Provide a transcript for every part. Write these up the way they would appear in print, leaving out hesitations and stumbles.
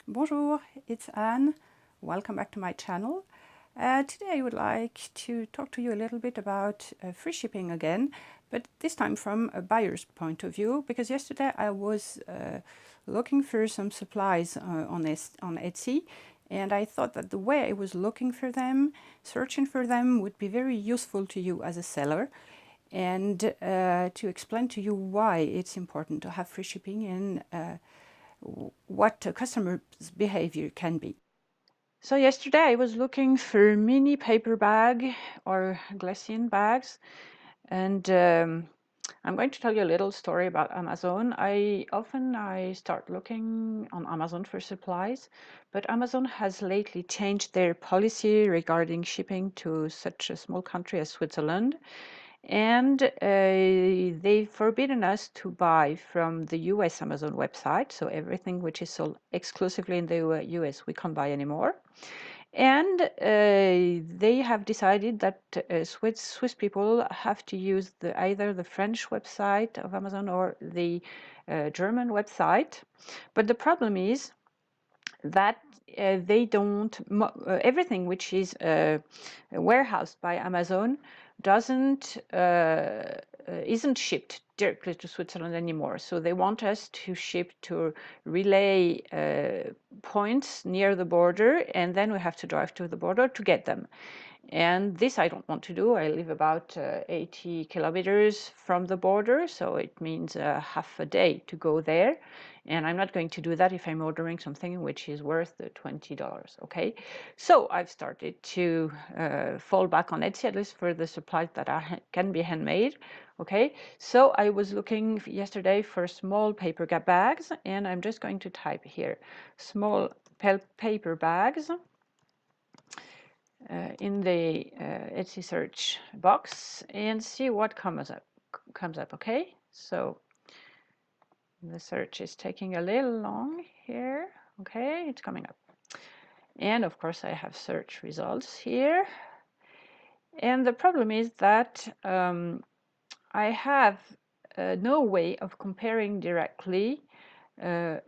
Bonjour, it's Anne. Welcome back to my channel. Today I would like to talk to you a little bit about free shipping again, but this time from a buyer's point of view, because yesterday I was looking for some supplies on Etsy, and I thought that the way I was looking for them, searching for them, would be very useful to you as a seller, and to explain to you why it's important to have free shipping and what a customer's behavior can be. So yesterday I was looking for mini paper bag or glassine bags, and I'm going to tell you a little story about Amazon. I start looking on Amazon for supplies, but Amazon has lately changed their policy regarding shipping to such a small country as Switzerland. And they've forbidden us to buy from the US Amazon website. So everything which is sold exclusively in the US, we can't buy anymore. And they have decided that Swiss people have to use either the French website of Amazon or the German website. But the problem is that they don't, everything which is warehoused by Amazon doesn't isn't shipped directly to Switzerland anymore. So they want us to ship to relay points near the border, and then we have to drive to the border to get them. And this I don't want to do. I live about 80 kilometers from the border, so it means half a day to go there. And I'm not going to do that if I'm ordering something which is worth $20, okay? So I've started to fall back on Etsy, at least for the supplies that can be handmade, okay? So I was looking yesterday for small paper bags, and I'm just going to type here, small paper bags, in the Etsy search box and see what comes up, okay? So the search is taking a little long here. Okay, it's coming up. And of course I have search results here. And the problem is that I have no way of comparing directly uh,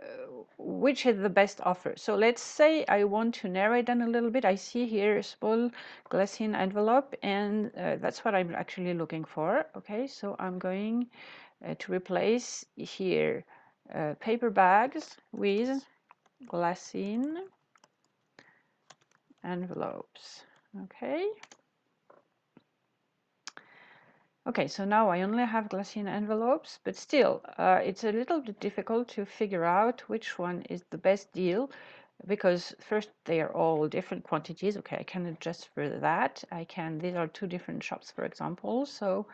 which is the best offer. So let's say I want to narrow it down a little bit. I see here a small glassine envelope, and that's what I'm actually looking for. Okay, so I'm going to replace here paper bags with glassine envelopes. Okay. Okay, so now I only have glassine envelopes, but still, it's a little bit difficult to figure out which one is the best deal, because first they are all different quantities. Okay, I can adjust for that. These are two different shops, for example. So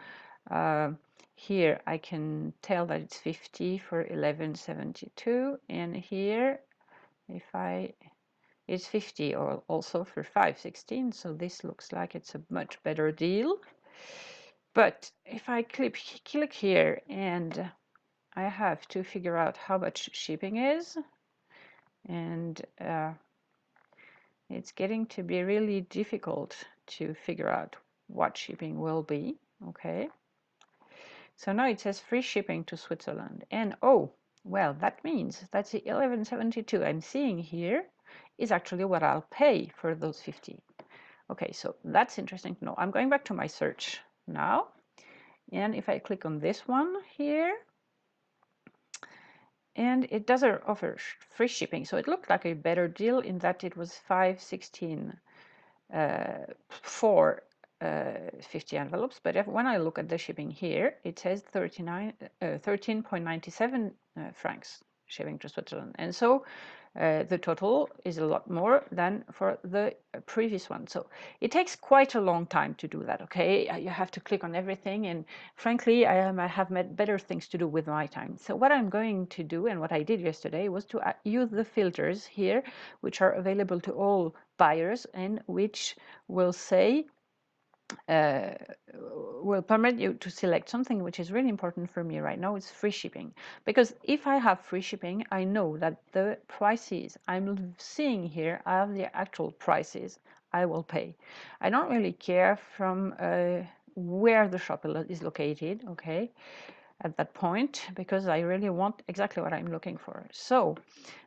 here I can tell that it's 50 for 11.72, and here it's 50 or also for 5.16. So this looks like it's a much better deal. But if I click here and I have to figure out how much shipping is, and it's getting to be really difficult to figure out what shipping will be. Okay, so now it says free shipping to Switzerland, and oh, well, that means that the 11.72 I'm seeing here is actually what I'll pay for those 50. Okay, so that's interesting to know. I'm going back to my search now. And if I click on this one here, and it does offer free shipping, so it looked like a better deal in that it was 5.16 for 50 envelopes. But when I look at the shipping here, it says 13.97 francs shipping to Switzerland, and so the total is a lot more than for the previous one. So it takes quite a long time to do that. Okay, you have to click on everything, and frankly I have met better things to do with my time. So what I'm going to do, and what I did yesterday, was to use the filters here, which are available to all buyers and which will say will permit you to select something which is really important for me right now. Is free shipping, because if I have free shipping, I know that the prices I'm seeing here are the actual prices I will pay. I don't really care from where the shop is located. Okay, at that point because I really want exactly what I'm looking for. So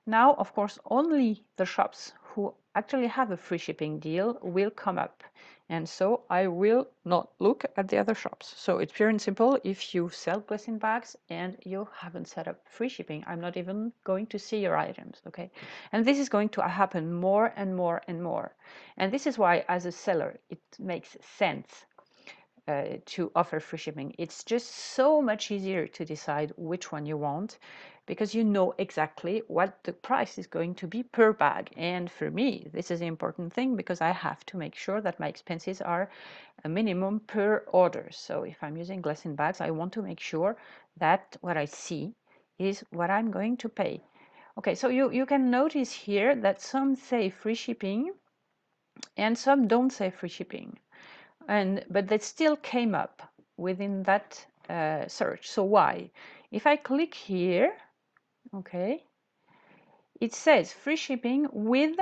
now, of course, only the shops who actually have a free shipping deal will come up. And so I will not look at the other shops. So it's pure and simple. If you sell blessing bags and you haven't set up free shipping, I'm not even going to see your items, okay? And this is going to happen more and more and more. And this is why, as a seller, it makes sense to offer free shipping. It's just so much easier to decide which one you want because you know exactly what the price is going to be per bag. And for me, this is an important thing because I have to make sure that my expenses are a minimum per order. So if I'm using Glassin bags, I want to make sure that what I see is what I'm going to pay. Okay, so you can notice here that some say free shipping and some don't say free shipping. But that still came up within that search. So why? If I click here, okay, it says free shipping with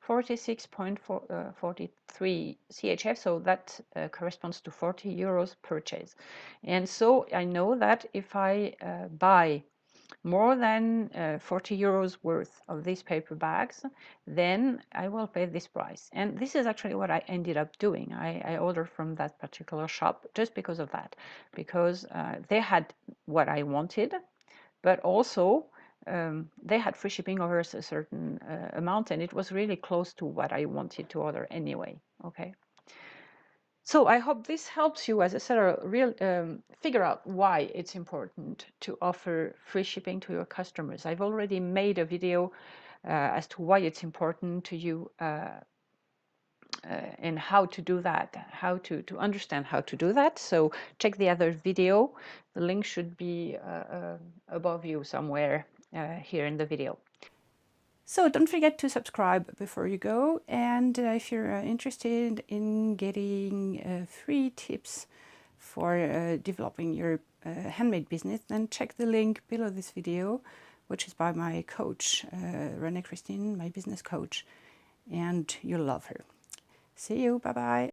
46.43 CHF, so that corresponds to 40 euros purchase. And so I know that if I buy more than 40 euros worth of these paper bags, then I will pay this price. And this is actually what I ended up doing. I ordered from that particular shop just because of that, because they had what I wanted, but also they had free shipping over a certain amount, and it was really close to what I wanted to order anyway. Okay. So I hope this helps you as a seller figure out why it's important to offer free shipping to your customers. I've already made a video as to why it's important to you and how to do that, how to understand how to do that. So check the other video. The link should be above you somewhere here in the video. So don't forget to subscribe before you go, and if you're interested in getting free tips for developing your handmade business, then check the link below this video, which is by my coach, René Christine, my business coach, and you'll love her. See you, bye-bye.